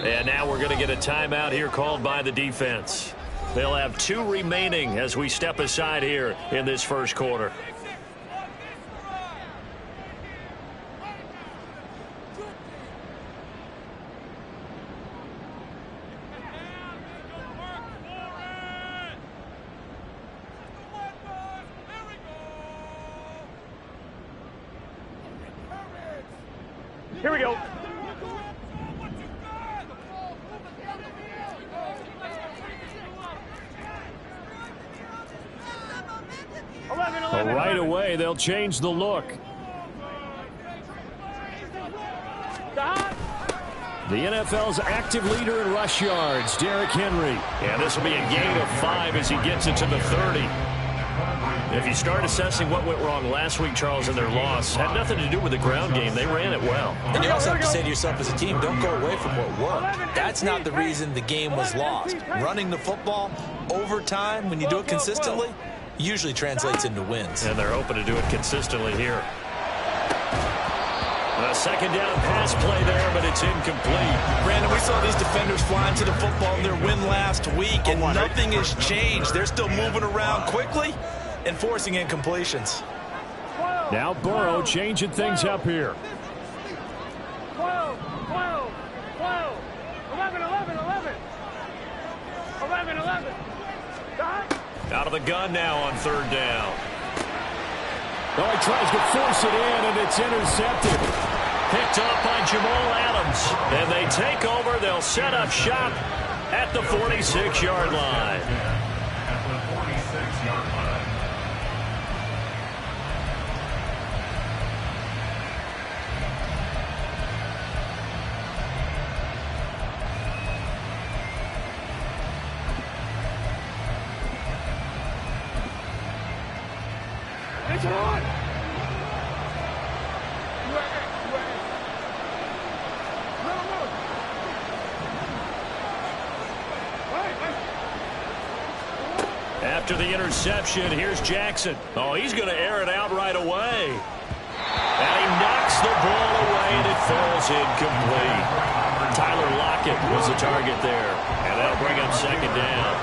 And now we're going to get a timeout here called by the defense. They'll have 2 remaining as we step aside here in this first quarter. Here we go. Right away, they'll change the look. The NFL's active leader in rush yards, Derrick Henry. And this will be a gain of 5 as he gets it to the 30. If you start assessing what went wrong last week, Charles, in their loss, had nothing to do with the ground game. They ran it well. And you also have to say to yourself as a team, don't go away from what worked. That's not the reason the game was lost. Running the football over time, when you do it consistently, usually translates into wins. And they're hoping to do it consistently here. A second down pass play there, but it's incomplete. Brandon, we saw these defenders flying to the football in their win last week, and nothing has changed. They're still moving around quickly and forcing incompletions. Now Burrow changing things up here. 12, 12, 12, 11, 11, 11. 11, 11. Out of the gun now on 3rd down. Oh, he tries to force it in, and it's intercepted. Picked up by Jamal Adams. And they take over. They'll set up shop at the 46-yard line. At the 46-yard line. It's on. After the interception, here's Jackson. Oh, he's going to air it out right away. And he knocks the ball away, and it falls incomplete. Tyler Lockett was the target there. And that'll bring up 2nd down.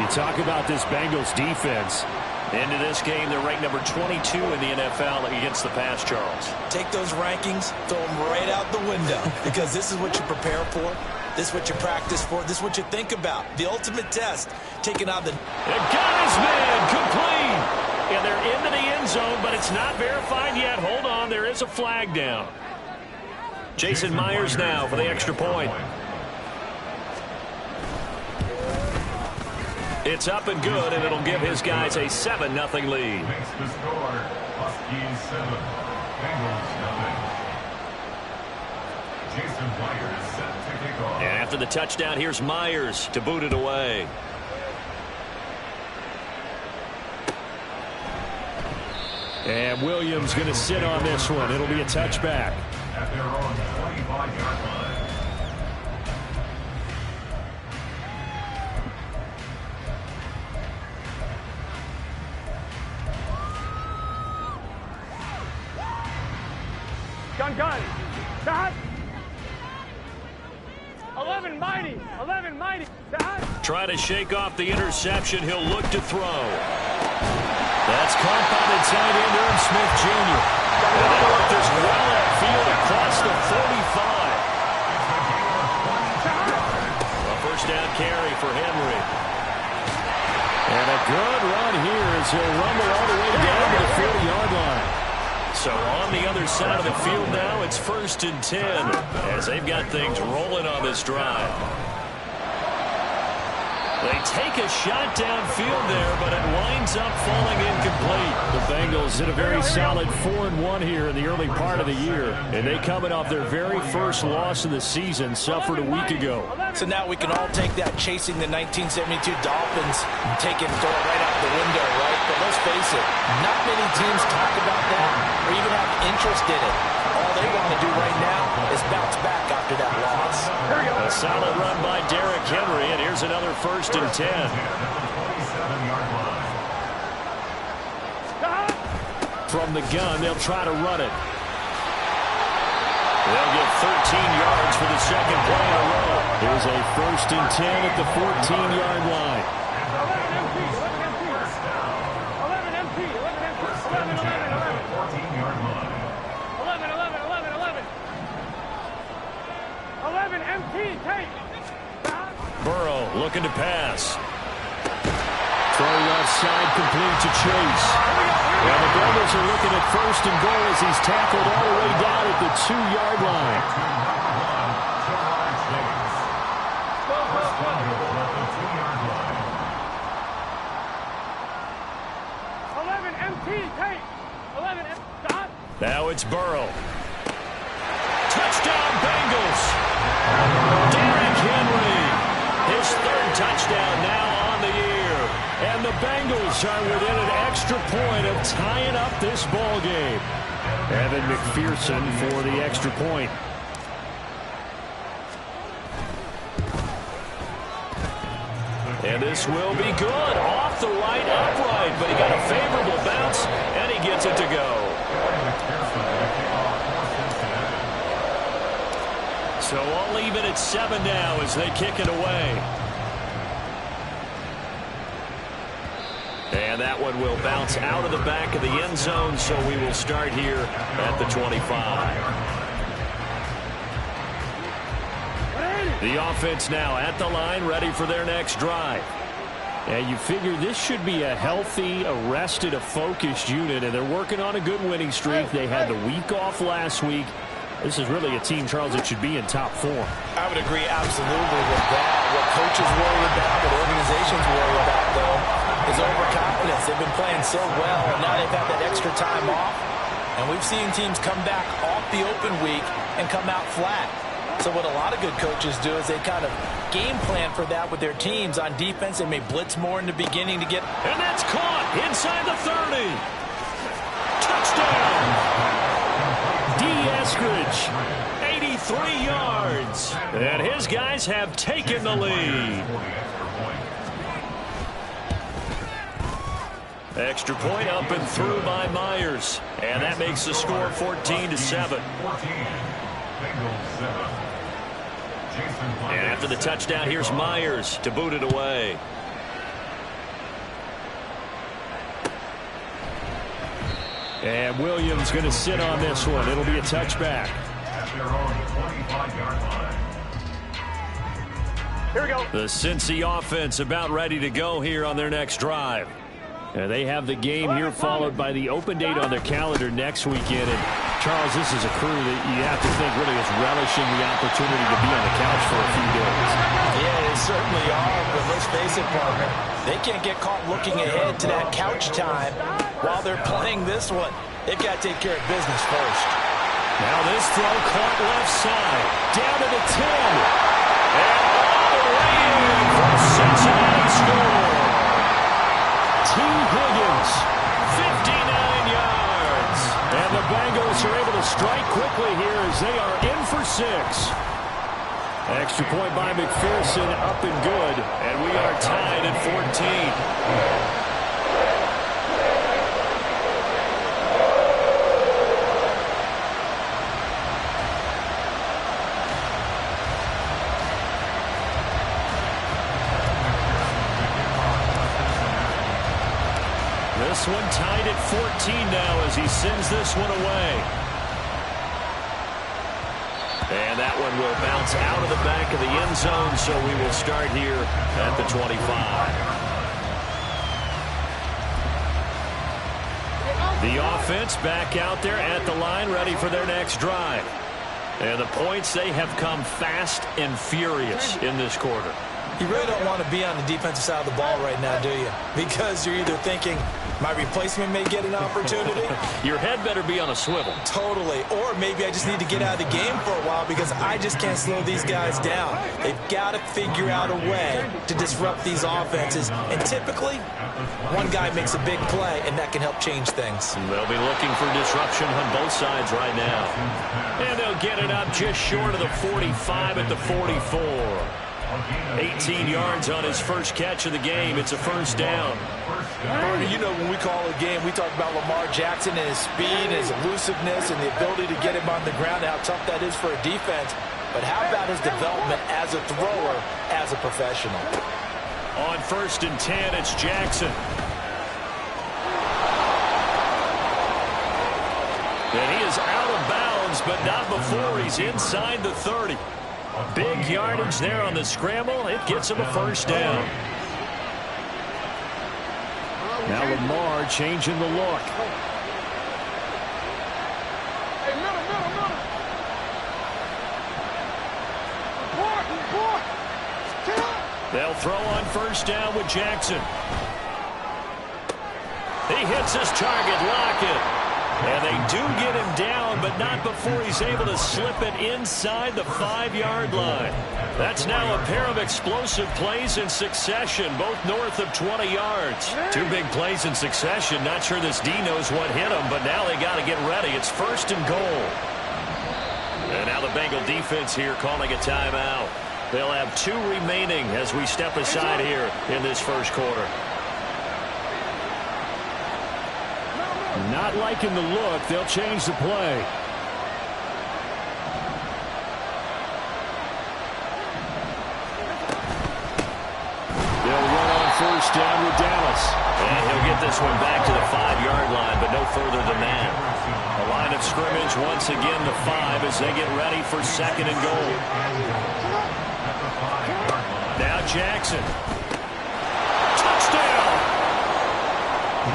You talk about this Bengals defense. Into this game, they're ranked number 22 in the NFL against the pass, Charles. Take those rankings, throw them right out the window, because this is what you prepare for. This is what you practice for. This is what you think about. The ultimate test, taking out the... It got his man, complete. And they're into the end zone, but it's not verified yet. Hold on, there is a flag down. Jason Myers now for the extra point. It's up and good, and it'll give his guys a 7-0 lead. Makes the score, Huskies 7, Bengals 0. Jason Myers set to kick off. And after the touchdown, here's Myers to boot it away. And Williams going to sit on this one. It'll be a touchback. At their own 25-yard line. Gun. Dot. 11 mighty. 11 mighty. Dot. Try to shake off the interception. He'll look to throw. That's caught by the tight end, Irv Smith Jr. And that looked as well upfield across the 45. A first down carry for Henry. And a good run here as he'll rumble all the way down to the 40-yard line. So on the other side of the field now, it's 1st and 10 as they've got things rolling on this drive. They take a shot downfield there, but it winds up falling incomplete. The Bengals did a very solid 4-1 here in the early part of the year, and they coming off their very first loss of the season, suffered a week ago. So now we can all take that chasing the 1972 Dolphins and take it and throw it right out the window, right? But let's face it, not many teams talk about that or even have interest in it. All they want to do right now is bounce back after that loss. A solid run by Derrick Henry, and here's another 1st and 10. At the 27-yard line. From the gun, they'll try to run it. They'll get 13 yards for the second play in a row. Here's a 1st and 10 at the 14-yard line. 11 empty. 11 empty. 11 empty. 11 empty. 11. 14-yard line. 11 empty. Take. Burrow looking to pass. Throw left side complete to Chase. And the Bengals are looking at 1st and goal as he's tackled all the way down at the 2-yard line. 11 empty. Take. 11 empty. Stop. Now it's Burrow. Touchdown Bengals. Derrick Henry. His 3rd touchdown now on the year. And the Bengals are within an extra point of tying up this ball game. Evan McPherson for the extra point. And this will be good. Off the right upright, but he got a favorable bounce, and he gets it to go. So all even at 7 now as they kick it away. And that one will bounce out of the back of the end zone, so we will start here at the 25. The offense now at the line, ready for their next drive. And you figure this should be a healthy, a rested, a focused unit, and they're working on a good winning streak. They had the week off last week. This is really a team, Charles, that should be in top 4. I would agree absolutely with that. What coaches worry about, what organizations worry about, though, is overconfidence. They've been playing so well, and now they've had that extra time off. And we've seen teams come back off the open week and come out flat. So what a lot of good coaches do is they kind of game plan for that with their teams. On defense, they may blitz more in the beginning to get... And that's caught inside the 30. Touchdown! Eskridge, 83 yards. And his guys have taken the lead. Extra point up and through by Myers. And that makes the score 14-7. And after the touchdown, here's Myers to boot it away. And Williams going to sit on this one. It'll be a touchback. Here we go. The Cincy offense about ready to go here on their next drive. And they have the game here followed by the open date on their calendar next weekend. And Charles, this is a crew that you have to think really is relishing the opportunity to be on the couch for a few days. Yeah, they certainly are, but let's face it, partner. They can't get caught looking ahead to that couch time while they're playing this one. They've got to take care of business first. Now this throw caught left side. Down to the 10. And all the way in for a Cincinnati score. T. Higgins, 59 yards. And the Bengals are able to strike quickly here as they are in for 6. Extra point by McPherson, up and good. And we are tied at 14. This one tied at 14 now as he sends this one away. And that one will bounce out of the back of the end zone, so we will start here at the 25. The offense back out there at the line, ready for their next drive. And the points, they have come fast and furious in this quarter. You really don't want to be on the defensive side of the ball right now, do you? Because you're either thinking, my replacement may get an opportunity. Your head better be on a swivel. Totally. Or maybe I just need to get out of the game for a while because I just can't slow these guys down. They've got to figure out a way to disrupt these offenses. And typically, one guy makes a big play, and that can help change things. They'll be looking for disruption on both sides right now. And they'll get it up just short of the 45 at the 44. 18 yards on his first catch of the game. It's a first down. Bernie, you know when we call a game, we talk about Lamar Jackson and his speed, his elusiveness, and the ability to get him on the ground and how tough that is for a defense. But how about his development as a thrower, as a professional? On 1st and 10, it's Jackson. And he is out of bounds, but not before he's inside the 30. Big yardage there on the scramble. It gets him a first down. Now Lamar changing the look. Hey, middle. Report. They'll throw on first down with Jackson. He hits his target, Lockett. And they do get him down, but not before he's able to slip it inside the 5-yard line. That's now a pair of explosive plays in succession, both north of 20 yards. 2 big plays in succession. Not sure this D knows what hit him, but now they got to get ready. It's 1st and goal. And now the Bengal defense here calling a timeout. They'll have 2 remaining as we step aside here in this first quarter. Not liking the look. They'll change the play. They'll run on first down with Dallas. And he'll get this one back to the 5-yard line, but no further than that. A line of scrimmage once again the 5 as they get ready for 2nd and goal. Now Jackson. Touchdown!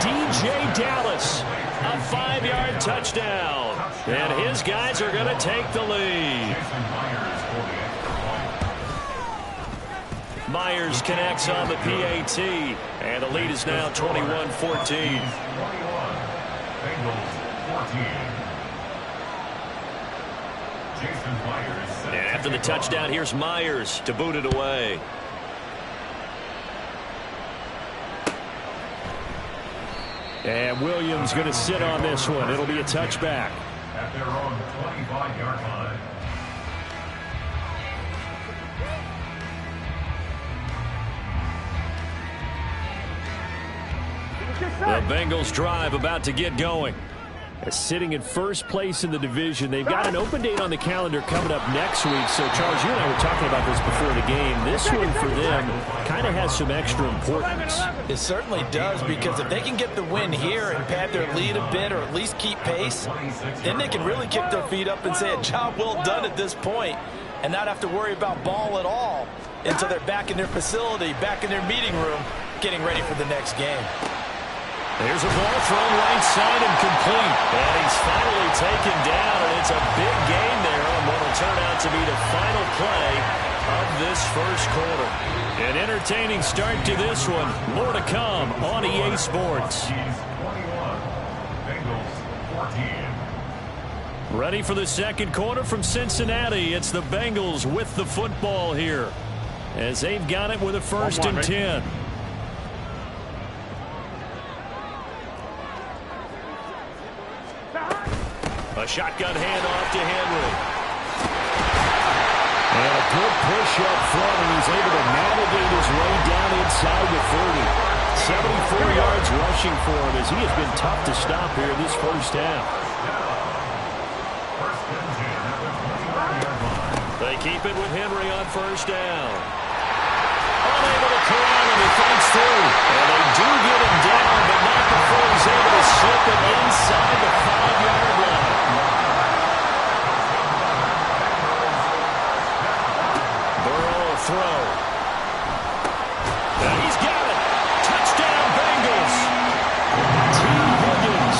DJ Dallas, a 5-yard touchdown. And his guys are going to take the lead. Myers connects on the PAT, and the lead is now 21-14. And after the touchdown, here's Myers to boot it away. And Williams going to sit on this one. It'll be a touchback. At their own 25-yard line. The Bengals drive about to get going. Sitting in first place in the division. They've got an open date on the calendar coming up next week. So, Charles, you and I were talking about this before the game. This one for them kind of has some extra importance. It certainly does, because if they can get the win here and pad their lead a bit or at least keep pace, then they can really kick their feet up and say a job well done at this point and not have to worry about ball at all until they're back in their facility, back in their meeting room, getting ready for the next game. There's a ball thrown right side and complete. And he's finally taken down, and it's a big gain there on what will turn out to be the final play of this first quarter. An entertaining start to this one. More to come on EA Sports. 21, Bengals 14. Ready for the second quarter from Cincinnati. It's the Bengals with the football here, as they've got it with a 1st and 10. A shotgun handoff to Henry. And a good push up front, and he's able to navigate his way down inside the 30. 74 yards rushing for him, as he has been tough to stop here this first half. They keep it with Henry on first down. Unable to corral him, he fights through. And they do get him down, but not before he's able to slip it inside the 5-yard line. Throw. And he's got it. Touchdown, Bengals. T. Higgins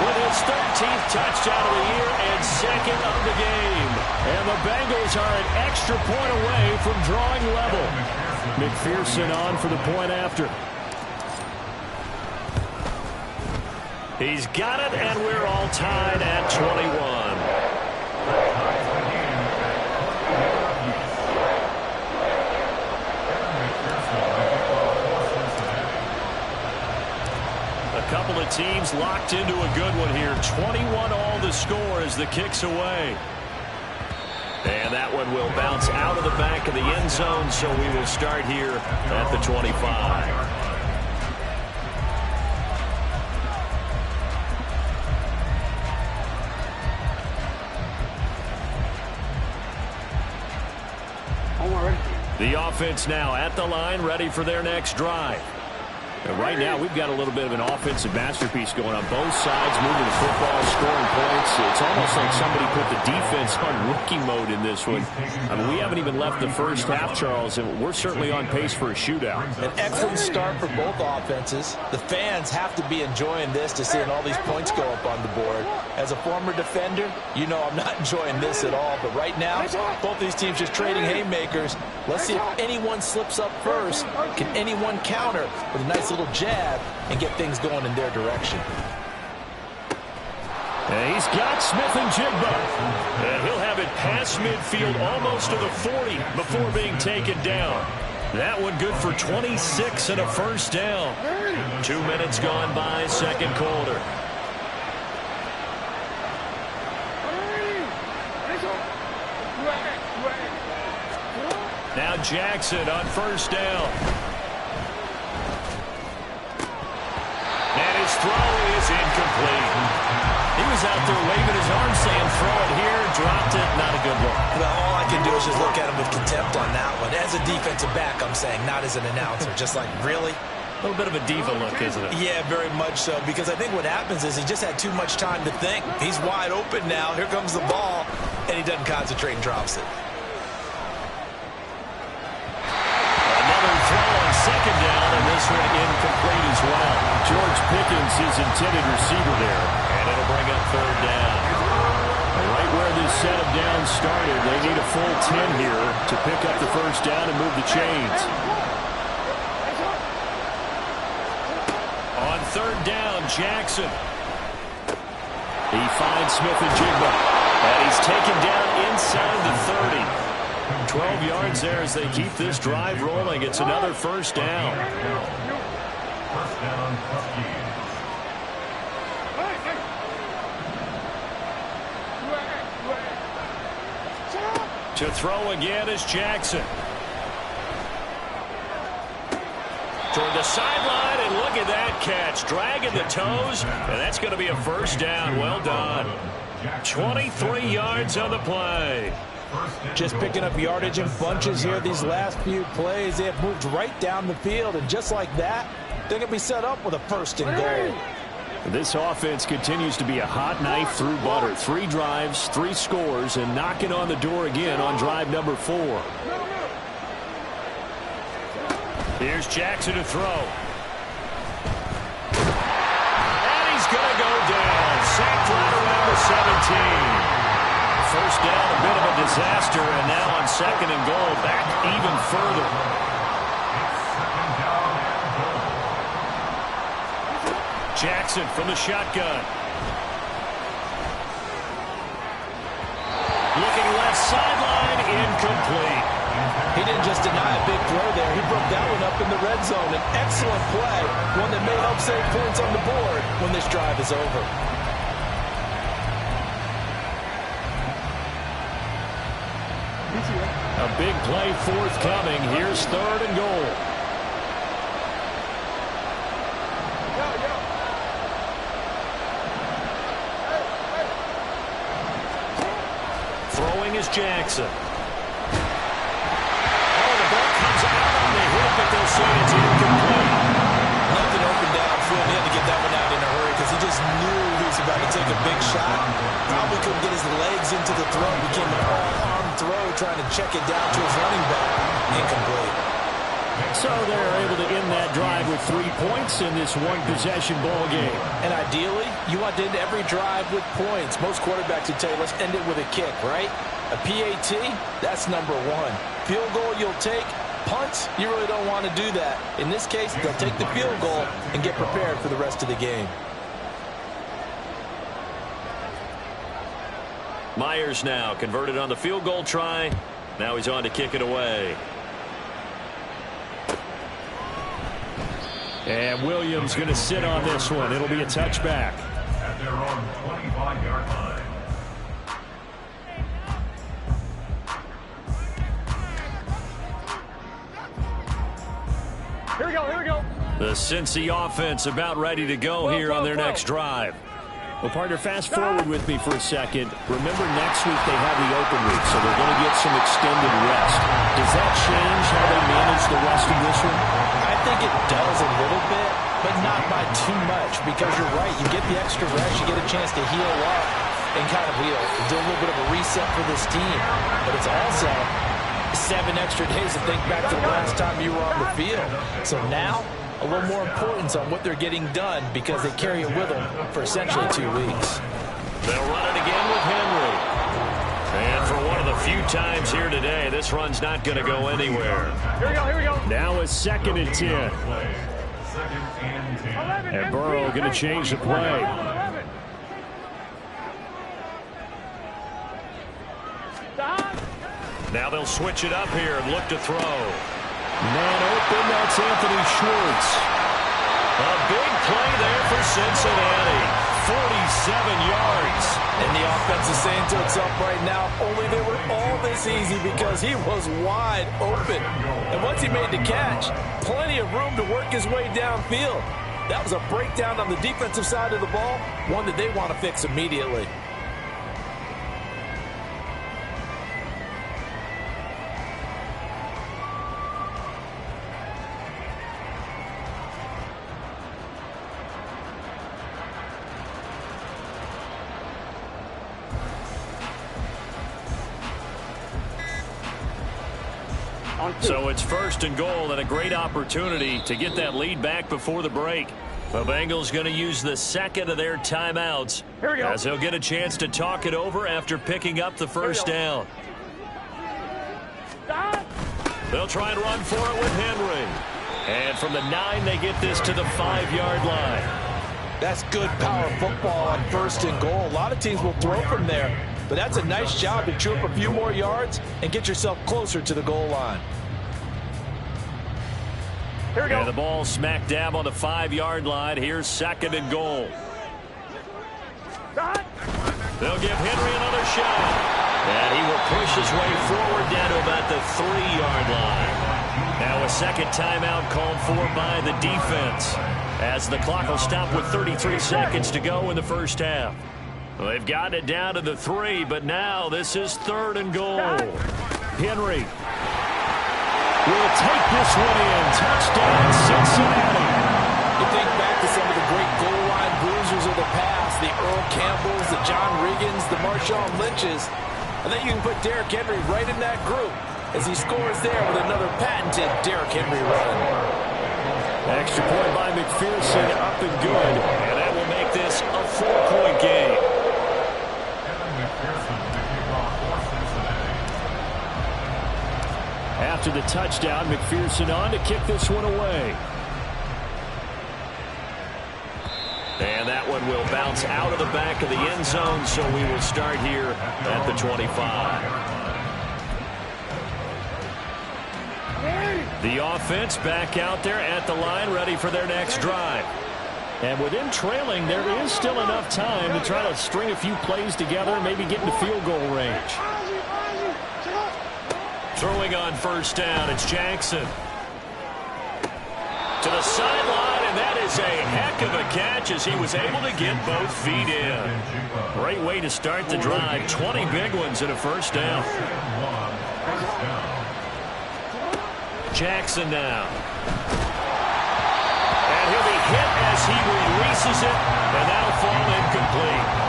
with his 13th touchdown of the year and 2nd of the game. And the Bengals are an extra point away from drawing level. McPherson on for the point after. He's got it, and we're all tied at 21. Couple of teams locked into a good one here. 21 all the score as the kick's away. And that one one will bounce out of the back of the end zone, so we will start here at the 25. The offense now at the line, ready for their next drive. And right now, we've got a little bit of an offensive masterpiece going on both sides, moving the football, scoring points. It's almost like somebody put the defense on rookie mode in this one. I mean, we haven't even left the first half, Charles, and we're certainly on pace for a shootout. An excellent start for both offenses. The fans have to be enjoying this to seeing all these points go up on the board. As a former defender, you know I'm not enjoying this at all. But right now, both these teams just trading haymakers. Let's see if anyone slips up first. Can anyone counter with a nice little jab and get things going in their direction? And he's got Smith and Jigba. And he'll have it past midfield almost to the 40 before being taken down. That one good for 26 and a first down. 2 minutes gone by, second quarter. Now Jackson on first down. And his throw is incomplete. He was out there waving his arm saying throw it here, dropped it, not a good look. Well, all I can do is just look at him with contempt on that one. As a defensive back, I'm saying, not as an announcer. Just like, really? A little bit of a diva look, isn't it? Yeah, very much so, because I think what happens is he just had too much time to think. He's wide open now. Here comes the ball, and he doesn't concentrate and drops it. Another throw on second down, and this one incomplete as well. George Pickens, his intended receiver there. And it'll bring up third down. Right where this set of downs started, they need a full 10 here to pick up the first down and move the chains. On third down, Jackson. He finds Smith and Jigba. And he's taken down inside the 30. 12 yards there as they keep this drive rolling. It's another first down. First down, Buccaneers. To throw again is Jackson. Toward the sideline, and look at that catch. Dragging the toes, and that's going to be a first down. Well done. 23 yards on the play. Just picking up yardage in bunches here these last few plays. They have moved right down the field, and just like that, they're going to be set up with a first and goal. This offense continues to be a hot knife through butter. 3 drives, 3 scores, and knocking on the door again on drive number 4. Here's Jackson to throw. And he's going to go down. Sacked right around the 17. First down, a bit of a disaster, and now on second and goal, back even further. Jackson from the shotgun. Looking left sideline, incomplete. He didn't just deny a big throw there. He broke that one up in the red zone. An excellent play, one that may help save points on the board when this drive is over. A big play forthcoming. Here's third and goal. Throwing is Jackson. Oh, the ball comes out on the hip, but they'll say it's incomplete. Nothing open downfield. He had to get that one out in a hurry because he just knew he was about to take a big shot. Probably couldn't get his legs into the throw. Became an all-arm throw, trying to check it down to his running back. Incomplete. So they're able to end that drive with 3 points in this one-possession ball game. And ideally, you want to end every drive with points. Most quarterbacks would tell you, let's end it with a kick, right? A PAT, that's number 1. Field goal you'll take. Punts, you really don't want to do that. In this case, they'll take the field goal and get prepared for the rest of the game. Myers now converted on the field goal try. Now he's on to kick it away. And Williams going to sit on this one. It'll be a touchback. At their own 25-yard line. Here we go. The Cincy offense about ready to go here on their next drive. Well, partner, fast forward with me for a second. Remember, next week they have the open week, so they're going to get some extended rest. Does that change how they manage the rest of this one? I think it does a little bit, but not by too much, because you're right. You get the extra rest. You get a chance to heal up and kind of do a little bit of a reset for this team. But it's also 7 extra days to think back to the last time you were on the field. So now, a little more importance on what they're getting done because they carry it with them for essentially 2 weeks. They'll run it again with Henry. And for one of the few times here today, this run's not going to go anywhere. Here we go. Now it's 2nd and 10. And Burrow going to change the play. Now they'll switch it up here and look to throw. Man open, that's Anthony Schwartz. A big play there for Cincinnati. 47 yards. And the offense is saying to itself right now, only they were all this easy because he was wide open. And once he made the catch, plenty of room to work his way downfield. That was a breakdown on the defensive side of the ball, one that they want to fix immediately. So it's 1st and goal and a great opportunity to get that lead back before the break. The Bengals going to use the 2nd of their timeouts as they'll get a chance to talk it over after picking up the first down. They'll try and run for it with Henry. And from the 9, they get this to the 5-yard line. That's good power football on 1st and goal. A lot of teams will throw from there, but that's a nice job to chew up a few more yards and get yourself closer to the goal line. Here we go. And the ball smack dab on the 5-yard line. Here's 2nd and goal. They'll give Henry another shot. And he will push his way forward down to about the 3-yard line. Now a second timeout called for by the defense, as the clock will stop with 33 seconds to go in the first half. Well, they've gotten it down to the 3, but now this is 3rd and goal. Henry will take this one in. Touchdown, Cincinnati. You think back to some of the great goal line bruisers of the past, the Earl Campbells, the John Riggins, the Marshawn Lynches. I think you can put Derrick Henry right in that group as he scores there with another patented Derrick Henry run. Extra point by McPherson, up and good. And that will make this a 4-point game. After the touchdown, McPherson on to kick this one away. And that one will bounce out of the back of the end zone, so we will start here at the 25. The offense back out there at the line, ready for their next drive. And with them trailing, there is still enough time to try to string a few plays together, maybe get into field goal range. Throwing on 1st down, it's Jackson. To the sideline, and that is a heck of a catch as he was able to get both feet in. Great way to start the drive. 20 big ones in a 1st down. Jackson now. And he'll be hit as he releases it, and that'll fall incomplete.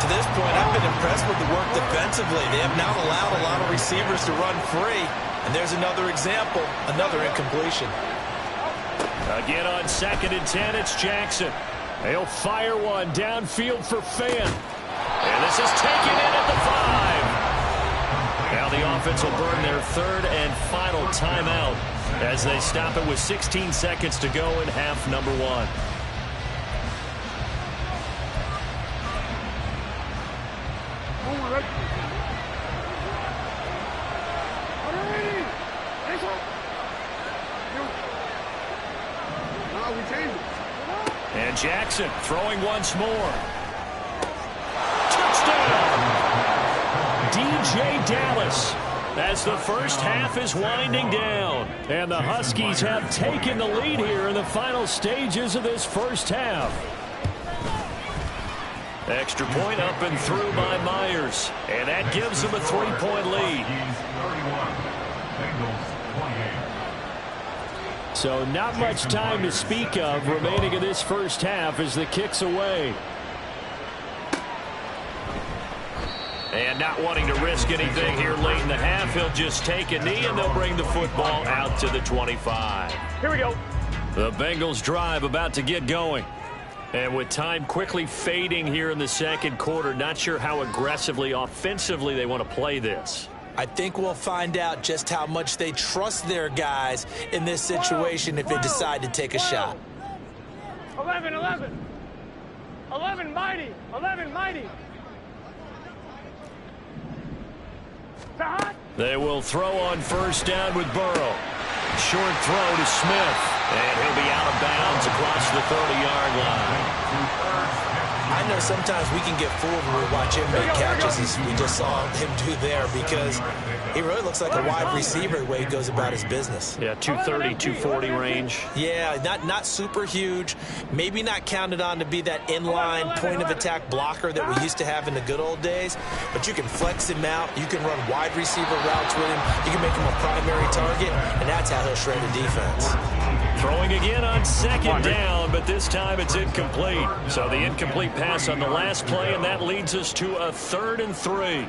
To this point, I've been impressed with the work defensively. They have now allowed a lot of receivers to run free. And there's another example, another incompletion. Again on 2nd and 10, it's Jackson. He'll fire one downfield for Fant. And this is taken in at the 5. Now the offense will burn their 3rd and final timeout as they stop it with 16 seconds to go in half number 1. And Jackson throwing once more. Touchdown! DJ Dallas as the first half is winding down. And the Huskies have taken the lead here in the final stages of this first half. Extra point up and through by Myers. And that gives them a 3-point lead. So not much time to speak of remaining in this first half as the kick's away. And not wanting to risk anything here late in the half, he'll just take a knee and they'll bring the football out to the 25. Here we go. The Bengals drive about to get going. And with time quickly fading here in the second quarter, not sure how aggressively, offensively they want to play this. I think we'll find out just how much they trust their guys in this situation if they decide to take a shot. 11, 11. 11, mighty. 11, mighty. They will throw on first down with Burrow. Short throw to Smith. And he'll be out of bounds across the 30-yard line. I know sometimes we can get fooled when we watch him make catches as we just saw him do there because he really looks like a wide receiver the way he goes about his business. Yeah, 230, 240 range. Yeah, not super huge. Maybe not counted on to be that inline point-of-attack blocker that we used to have in the good old days. But you can flex him out. You can run wide receiver routes with him. You can make him a primary target, and that's how he'll shred the defense. Throwing again on second down, but this time it's incomplete. So the incomplete pass on the last play, and that leads us to a 3rd and 3.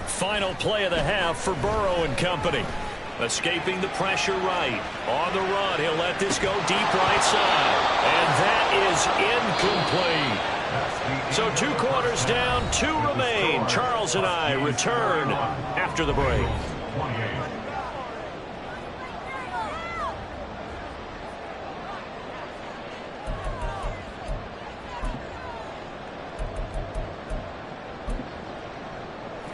Final play of the half for Burrow and company. Escaping the pressure right. On the run, he'll let this go deep right side. And that is incomplete. So 2 quarters down, 2 remain. Charles and I return after the break.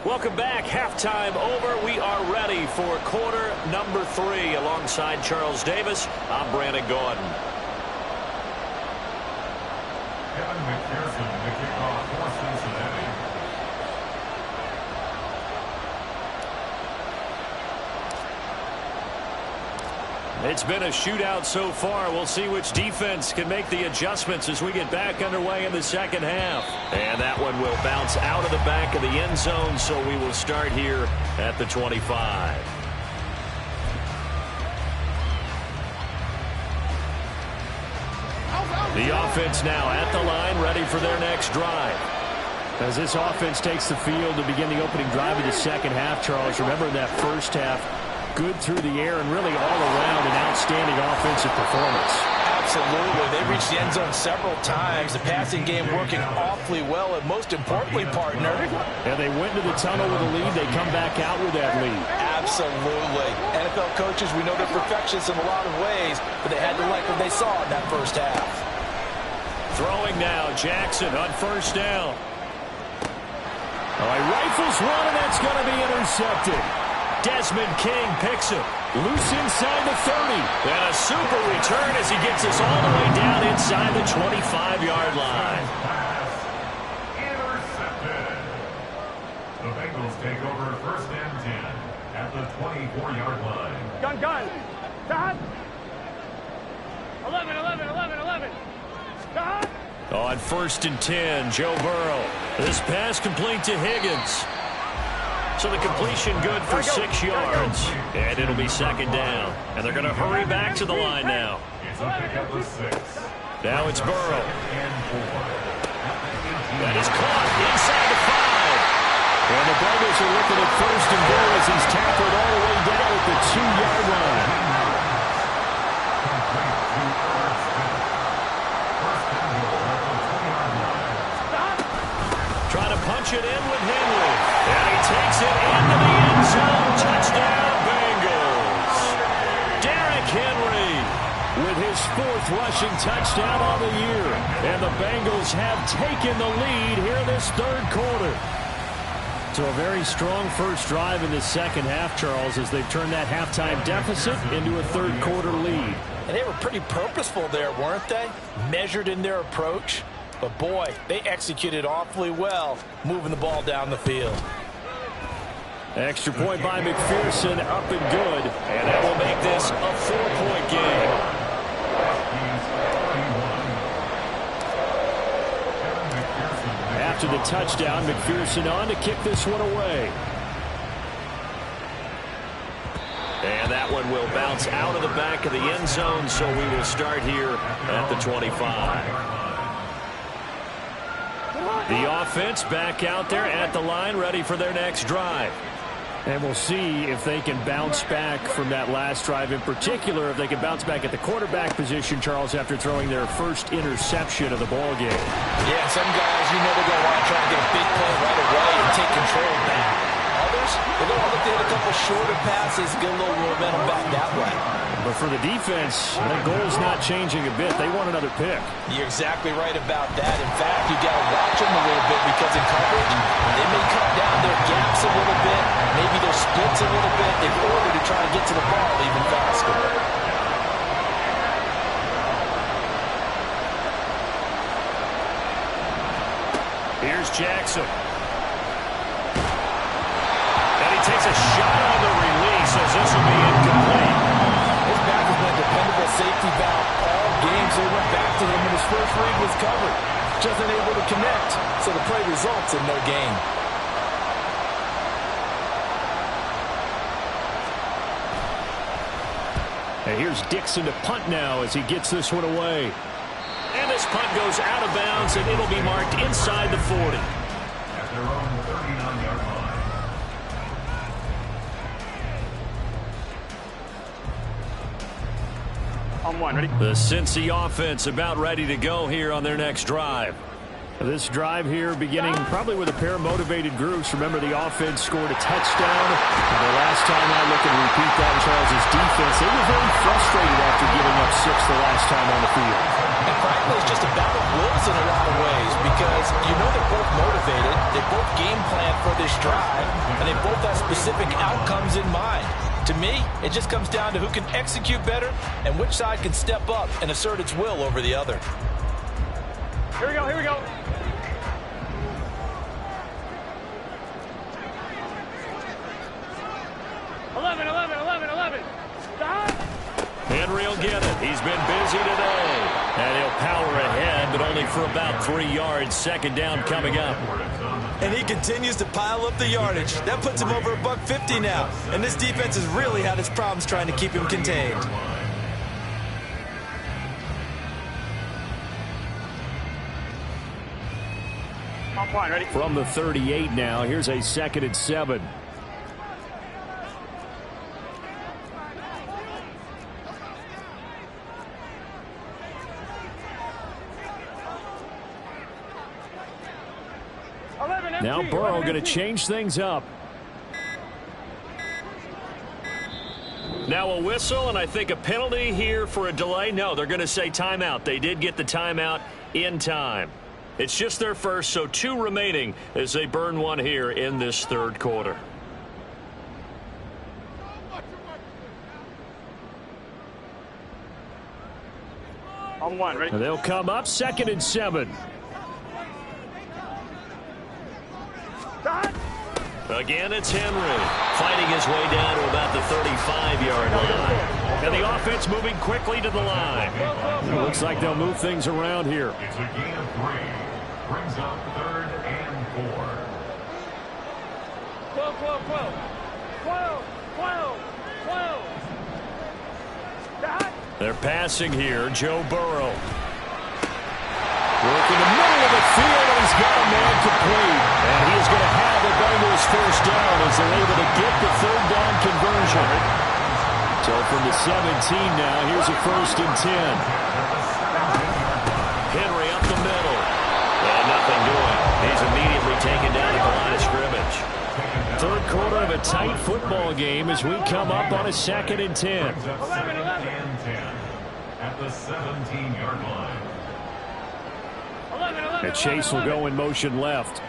Welcome back. Halftime over. We are ready for quarter number 3. Alongside Charles Davis, I'm Brandon Gordon. Kevin McPherson, the kickoff for Cincinnati. It's been a shootout so far. We'll see which defense can make the adjustments as we get back underway in the second half. And that one will bounce out of the back of the end zone, so we will start here at the 25. The offense now at the line, ready for their next drive. As this offense takes the field to begin the opening drive of the second half, Charles, remember in that first half, good through the air and really all around an outstanding offensive performance. Absolutely. They reached the end zone several times. The passing game working awfully well, and most importantly, partner. And they went to the tunnel with a lead. They come back out with that lead. Absolutely. NFL coaches, we know they're perfectionists in a lot of ways, but they had to like what they saw in that first half. Throwing now, Jackson on first down. He rifles one, and that's going to be intercepted. Desmond King picks him. Loose inside the 30. And a super return as he gets us all the way down inside the 25-yard line. Intercepted. The Bengals take over 1st and 10 at the 24-yard line. Gun. Stop. 11, 11, 11, 11. Stop. On 1st and 10, Joe Burrow. This pass complete to Higgins. So the completion good for 6 yards. And it'll be 2nd down. And they're going to hurry back to the line now. It's a pickup of 6. Now it's Burrow. And 4. That is caught inside the 5. And the Bengals are looking at 1st and goal as he's tackled all the way down at the 2-yard line. Trying to punch it in with Henry. And he takes it into the end zone. Touchdown, Bengals. Derrick Henry with his 4th rushing touchdown on the year. And the Bengals have taken the lead here in this 3rd quarter. So a very strong first drive in the second half, Charles, as they've turned that halftime deficit into a third-quarter lead. And they were pretty purposeful there, weren't they? Measured in their approach. But, boy, they executed awfully well moving the ball down the field. Extra point by McPherson, up and good. And that will make this a 4-point game. After the touchdown, McPherson on to kick this one away. And that one will bounce out of the back of the end zone, so we will start here at the 25. The offense back out there at the line, ready for their next drive. And we'll see if they can bounce back from that last drive. In particular, if they can bounce back at the quarterback position, Charles, after throwing their first interception of the ball game. Yeah, some guys, you know, they're going to want to try and get a big play right away and take control back. Others, they're going to look to hit a couple shorter passes, get a little momentum back that way. But for the defense, that goal's not changing a bit. They want another pick. You're exactly right about that. In fact, you got to watch them a little bit because in coverage, they may cut down their gaps a little bit, maybe their splits a little bit in order to try to get to the ball even faster. Here's Jackson. And he takes a shot on the release as this will be incomplete. His back has been a dependable safety valve all game, so he went back to him when his first read was covered. Just unable to connect, so the play results in no gain. And here's Dixon to punt now as he gets this one away. And this punt goes out of bounds, and it'll be marked inside the 40. At their own 39-yard line. On one, ready? The Cincy offense about ready to go here on their next drive. This drive here beginning probably with a pair of motivated groups. Remember, the offense scored a touchdown. And the last time I look and repeat that, Charles' defense, they were very frustrated after giving up 6 the last time on the field. And frankly, it's just a battle of wills in a lot of ways because you know they're both motivated, they both game plan for this drive, and they both have specific outcomes in mind. To me, it just comes down to who can execute better and which side can step up and assert its will over the other. Here we go, here we go. Henry will get it. He's been busy today. And he'll power ahead, but only for about 3 yards. Second down coming up. And he continues to pile up the yardage. That puts him over $150 now. And this defense has really had its problems trying to keep him contained. On one, ready? From the 38 now, here's a 2nd and 7. Now Burrow going to change things up. Now a whistle, and I think a penalty here for a delay. No, they're going to say timeout. They did get the timeout in time. It's just their first, so 2 remaining as they burn one here in this third quarter. On one, ready? They'll come up 2nd and 7. Again, it's Henry fighting his way down to about the 35-yard line. And the offense moving quickly to the line. It looks like they'll move things around here. It's a gain of 3. Brings up 3rd and 4. 12, 12, 12. 12, 12, 12. They're passing here. Joe Burrow. Work in the middle of the field, and he's got a man complete. And he is going to have the Bengals first down as they're able to get the 3rd down conversion. So from the 17 now, here's a 1st and 10. Henry up the middle. And nothing doing. He's immediately taken down at the line of scrimmage. Third quarter of a tight football game as we come up on a 2nd and 10. 11 and 10 at the 17-yard line. And Chase will go in motion left.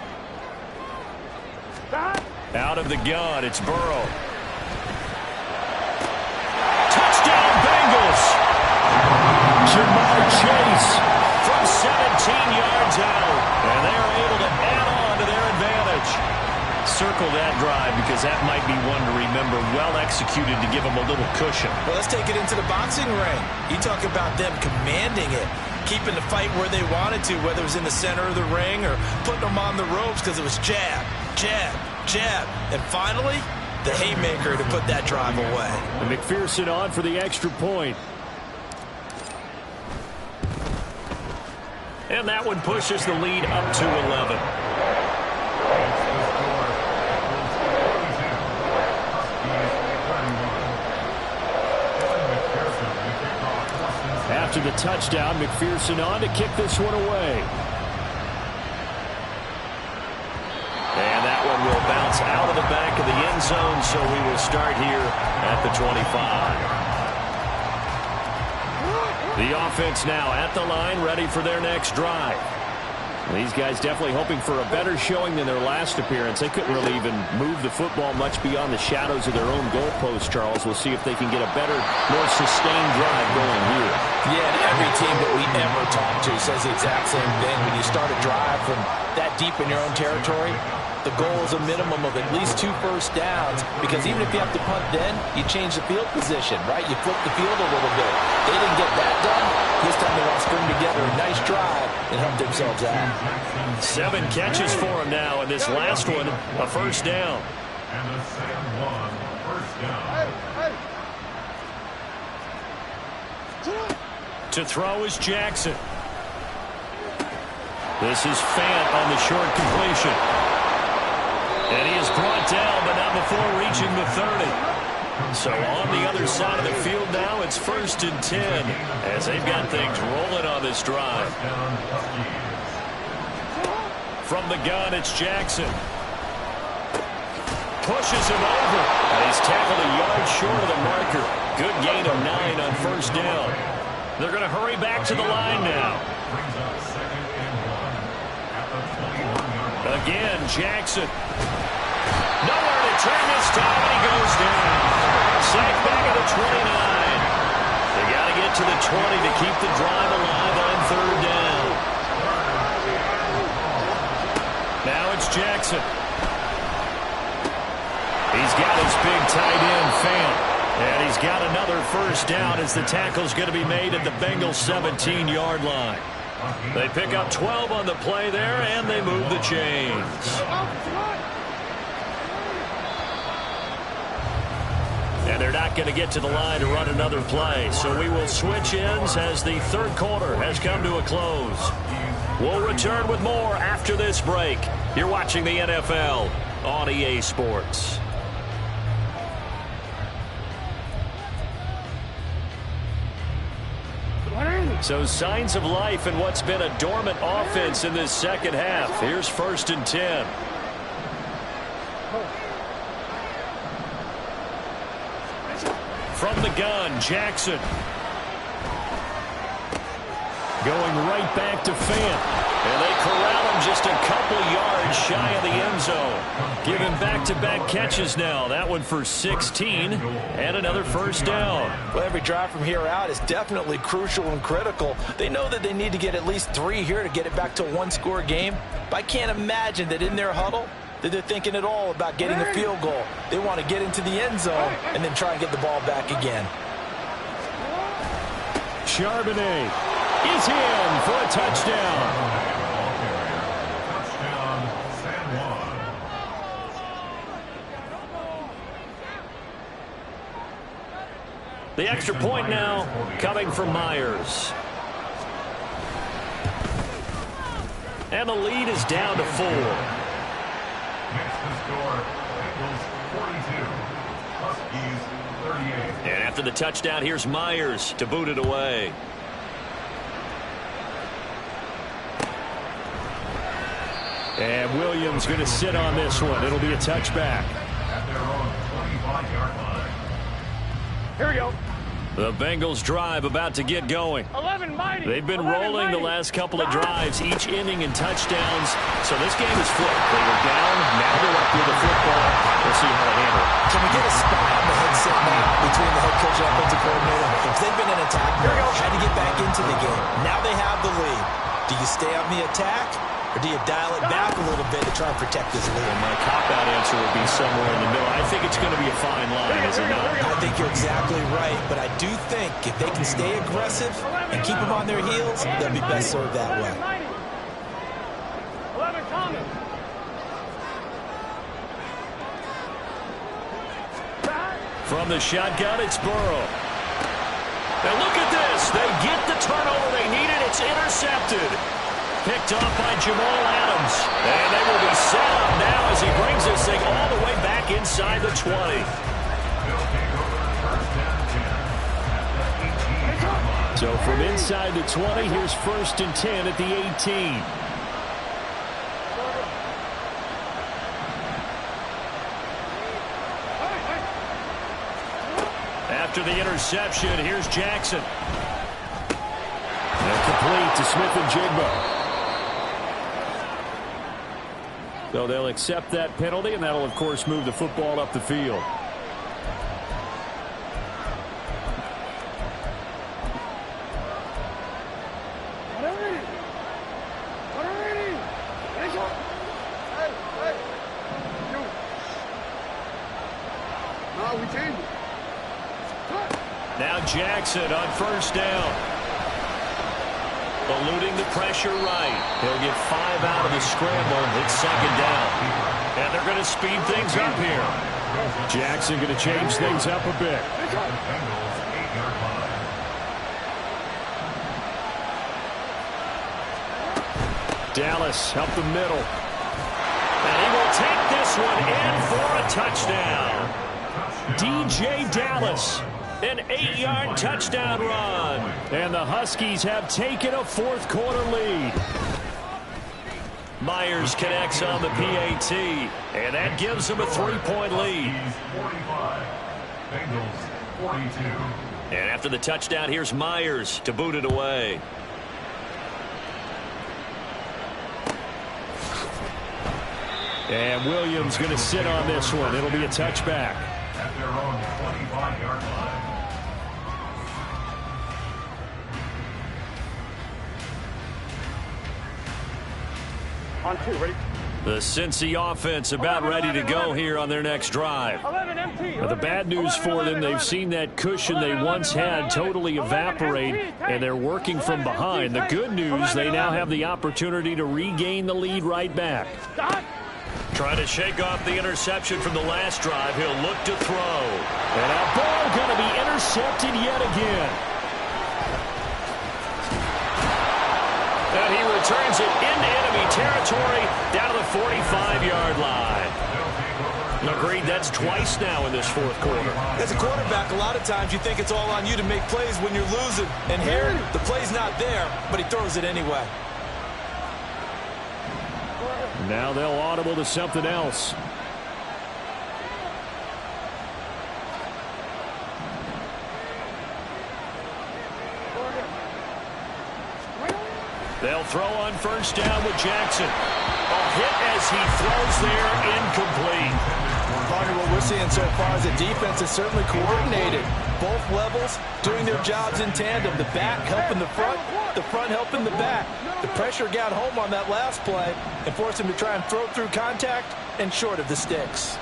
Out of the gun, it's Burrow. Touchdown, Bengals. Jamar Chase from 17 yards out. And they are able to add on to their advantage. Circle that drive because that might be one to remember. Well executed to give them a little cushion. Well, let's take it into the boxing ring. You talk about them commanding it, keeping the fight where they wanted to, whether it was in the center of the ring or putting them on the ropes because it was jab, jab, jab. And finally, the haymaker to put that drive away. And McPherson on for the extra point. And that one pushes the lead up to 11. After the touchdown, McPherson on to kick this one away. And that one will bounce out of the back of the end zone, so we will start here at the 25. The offense now at the line, ready for their next drive. These guys definitely hoping for a better showing than their last appearance. They couldn't really even move the football much beyond the shadows of their own goalpost, Charles. We'll see if they can get a better, more sustained drive going here. Yeah, and every team that we ever talk to says the exact same thing. When you start a drive from that deep in your own territory, the goal is a minimum of at least 2 first downs, because even if you have to punt then, you change the field position, right? You flip the field a little bit. They didn't get that done. This time they want to string together a nice drive and help themselves out. 7 catches for him now, and this last one, a first down. And the second one, first down. To throw is Jackson. This is Fant on the short completion. And he is brought down, but not before reaching the 30. So on the other side of the field now, it's 1st and 10 as they've got things rolling on this drive. From the gun, it's Jackson. Pushes him over. And he's tackled a yard short of the marker. Good gain of 9 on first down. They're going to hurry back to the line now. Again, Jackson. Nowhere to turn this time, and he goes down. Sacked back at the 29. They got to get to the 20 to keep the drive alive on 3rd down. Now it's Jackson. He's got his big tight end, Fant. And he's got another first down as the tackle's going to be made at the Bengals' 17-yard line. They pick up 12 on the play there, and they move the chains. And they're not going to get to the line to run another play. So we will switch ends as the 3rd quarter has come to a close. We'll return with more after this break. You're watching the NFL on EA Sports. So signs of life in what's been a dormant offense in this second half. Here's 1st and 10. From the gun, Jackson. Going right back to Fant. And they corral him just a couple yards shy of the end zone. Giving back-to-back catches now. That one for 16 and another first down. Well, every drive from here out is definitely crucial and critical. They know that they need to get at least 3 here to get it back to a 1-score game. But I can't imagine that in their huddle that they're thinking at all about getting a field goal. They want to get into the end zone and then try and get the ball back again. Charbonnet is in for a touchdown. The extra point now coming from Myers. And the lead is down to 4. Next to score, Bengals 42, Huskies 38. And after the touchdown, here's Myers to boot it away. And Williams going to sit on this one. It'll be a touchback. At their own 25-yard line. Here we go. The Bengals drive about to get going. 11 mighty. They've been 11 rolling mighty. the last couple of drives, each inning in touchdowns. So this game is flipped. They were down, now they're up with the football. We'll see how they handle it. Can we get a spot on the headset now between the head coach and offensive coordinator? If they've been in attack mode, had to get back into the game. Now they have the lead. Do you stay on the attack, or do you dial it back a little bit to try and protect this lead? Well, my cop-out answer would be somewhere in the middle. I think it's going to be a fine line, is it not? I think you're exactly right, but I do think if they can stay aggressive and keep them on their heels, they'll be best served that way. 11 Thomas. From the shotgun, it's Burrow. Now look at this. They get the turnover they needed. It's intercepted. Picked off by Jamal Adams. And they will be set up now as he brings this thing all the way back inside the 20. So from inside the 20, here's 1st and 10 at the 18. After the interception, here's Jackson. And complete to Smith and Jigba. So they'll accept that penalty, and that'll, of course, move the football up the field. Now Jackson on 1st down. Eluding the pressure right. He'll get 5 out of the scramble. It's 2nd down. And they're going to speed things up here. Jackson going to change things up a bit. Dallas up the middle. And he will take this one in for a touchdown. DJ Dallas. An 8-yard touchdown run. And the Huskies have taken a 4th quarter lead. Myers connects on the PAT, and that gives them a 3-point lead. 45. Bengals 42. And after the touchdown, here's Myers to boot it away. And Williams going to sit on this one. It'll be a touchback. At their own 25-yard line. On 2, ready? The Cincy offense about ready to go here on their next drive. 11 MT. But the bad news for them, they've seen that cushion they once had totally evaporate, and they're working from behind. The good news, they now have the opportunity to regain the lead right back. Trying to shake off the interception from the last drive. He'll look to throw. And a ball going to be intercepted yet again. And he returns it into enemy territory down to the 45-yard line. Agreed, that's twice now in this 4th quarter. As a quarterback, a lot of times you think it's all on you to make plays when you're losing. And here, the play's not there, but he throws it anyway. Now they'll audible to something else. They'll throw on 1st down with Jackson. A hit as he throws there, incomplete. Partner, what we're seeing so far is the defense is certainly coordinated. Both levels doing their jobs in tandem. The back helping the front helping the back. The pressure got home on that last play and forced him to try and throw through contact and short of the sticks.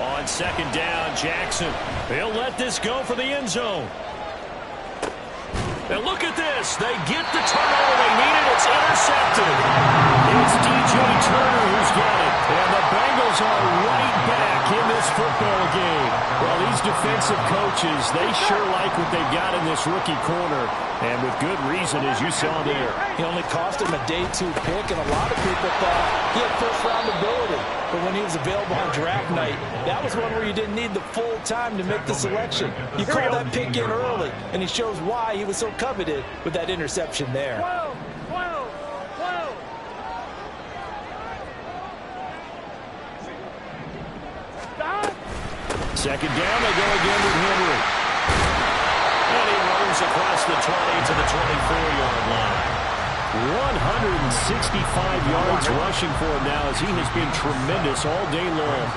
On 2nd down, Jackson. He'll let this go for the end zone. And look at this. They get the turnover they needed. It's intercepted. It's DJ Turner who's got it. And the Bengals are right back in this football game. Well, these defensive coaches, they sure like what they got in this rookie corner. And with good reason, as you saw there. He only cost him a day 2 pick, and a lot of people thought he had 1st-round ability. But when he was available on draft night, that was one where you didn't need the full time to make the selection. You call that pick in early, and he shows why he was so coveted with that interception there. 12. Second down, they go again with Henry. And he rolls across the 20 to the 24-yard line. 165 yards rushing for him now as he has been tremendous all day long.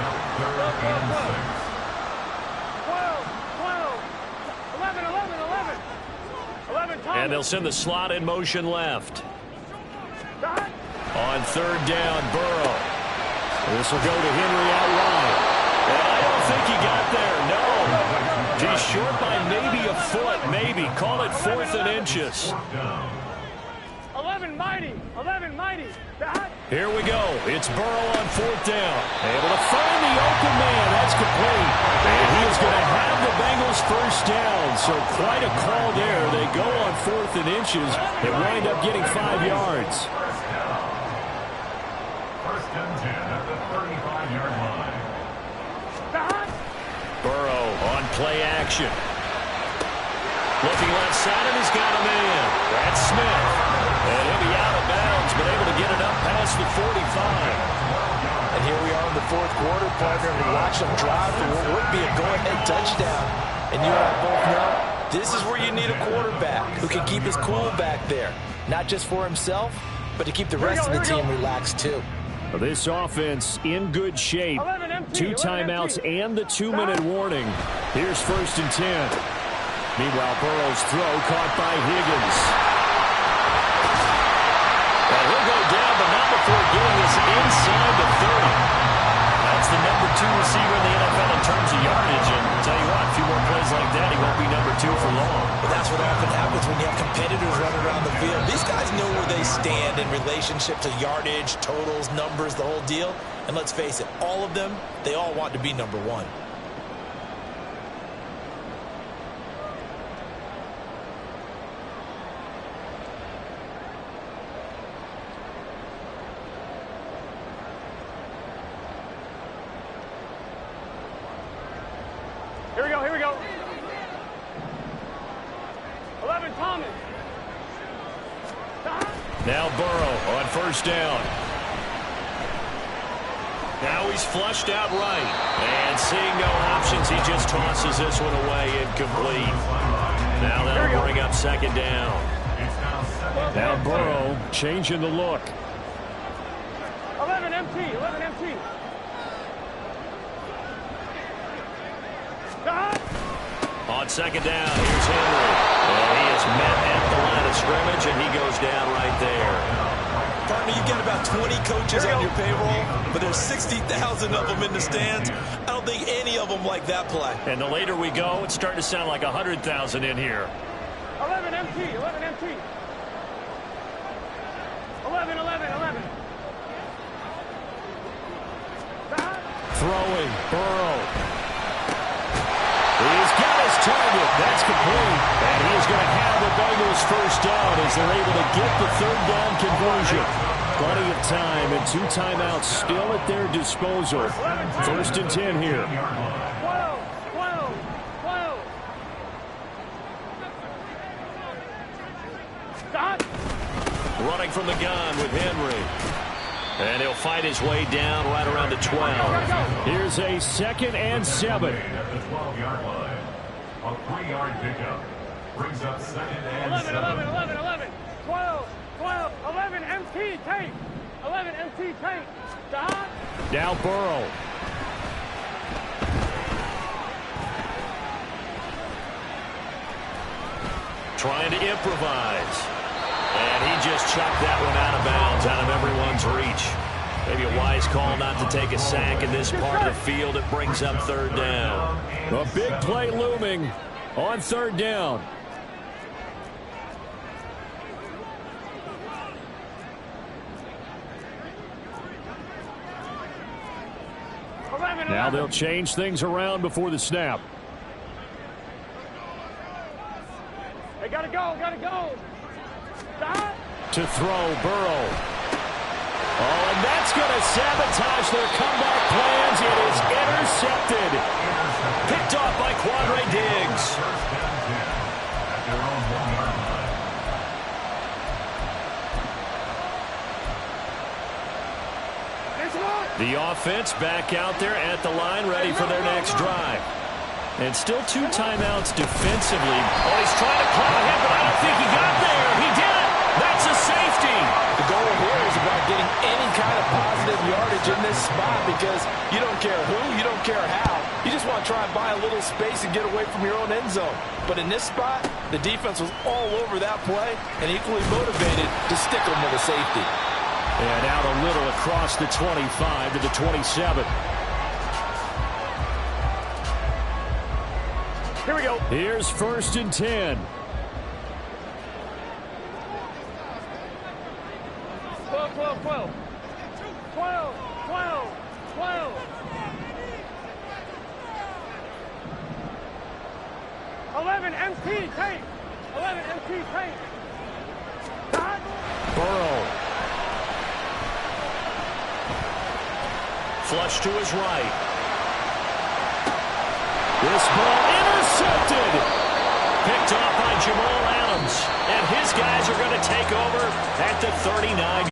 11. And they'll send the slot in motion left. On third down, Burrow. This will go to Henry out wide. And I don't think he got there, no. He's short by maybe a foot, maybe. Call it 4th and inches. 11 mighty. Here we go. It's Burrow on 4th down. Able to find the open man. That's complete. And he is going to have the Bengals first down. So quite a call there. They go on 4th and inches and wind up getting 5 yards. First and 10 at the 35-yard line. Burrow on play action. Looking left side, and he's got a man. That's Smith. And he'll be out of bounds, but able to get it up past the 45. And here we are in the fourth quarter, partner. We watch them drive for what would be a go-ahead touchdown. And you and I both know this is where you need a quarterback who can keep his cool back there. Not just for himself, but to keep the rest of the team relaxed too. This offense in good shape. 2 timeouts and the 2-minute warning. Here's 1st and 10. Meanwhile, Burrow's throw caught by Higgins. Well, he'll go down, but not before getting this inside the 30. That's the number 2 receiver in the NFL in terms of yardage. And I'll tell you what, a few more plays like that, he won't be number 2 for long. But that's what often happens when you have competitors running around the field. These guys know where they stand in relationship to yardage, totals, numbers, the whole deal. And let's face it, all of them, they all want to be number 1. Here we go. 11 Thomas. Now Burrow on 1st down. Now he's flushed out right. And seeing no options, he just tosses this one away incomplete. Now that'll bring up 2nd down. Now Burrow changing the look. 11 MT. On 2nd down, here's Henry. And he is met at the line of scrimmage, and he goes down right there. Partner, you've got about 20 coaches on your payroll, but there's 60,000 of them in the stands. I don't think any of them like that play. And the later we go, it's starting to sound like 100,000 in here. 11 MT. 11. Throwing, Burrow. He's got his target. That's complete. And he's going to have the Bengals first down as they're able to get the 3rd down conversion. Plenty of time and 2 timeouts still at their disposal. 1st and 10 here. 12. Running from the gun with Henry. And he'll fight his way down right around the 12. Here's a 2nd and 7. At the 12-yard line. A 3-yard pickup. Brings up 2nd and 7. 11. 12. 11 MT tape. 11 MT tape. Now Burrow. Trying to improvise. And he just chucked that one out of bounds, out of everyone's reach. Maybe a wise call not to take a sack in this part of the field. It brings up 3rd down. A big play looming on 3rd down. Now they'll change things around before the snap. They gotta go. To throw, Burrow. Oh, and that's going to sabotage their comeback plans. It is intercepted. Picked off by Quadre Diggs. At their own 1-yard line. This one. The offense back out there at the line, ready for their next drive. And still 2 timeouts defensively. Oh, he's trying to claw ahead, but I don't think he got there. He did it. That's a safety. The goal here is about getting any kind of positive yardage in this spot because you don't care who, you don't care how. You just want to try and buy a little space and get away from your own end zone. But in this spot, the defense was all over that play and equally motivated to stick them with a safety. And out a little across the 25 to the 27. Here we go. Here's 1st and 10. 12, 12, 12. 12, 12, 12. 11 MT tape. 11 MT tape. Burrow. Flush to his right. This ball intercepted. Picked off by Jamal Adams. And his guys are going to take over at the 39.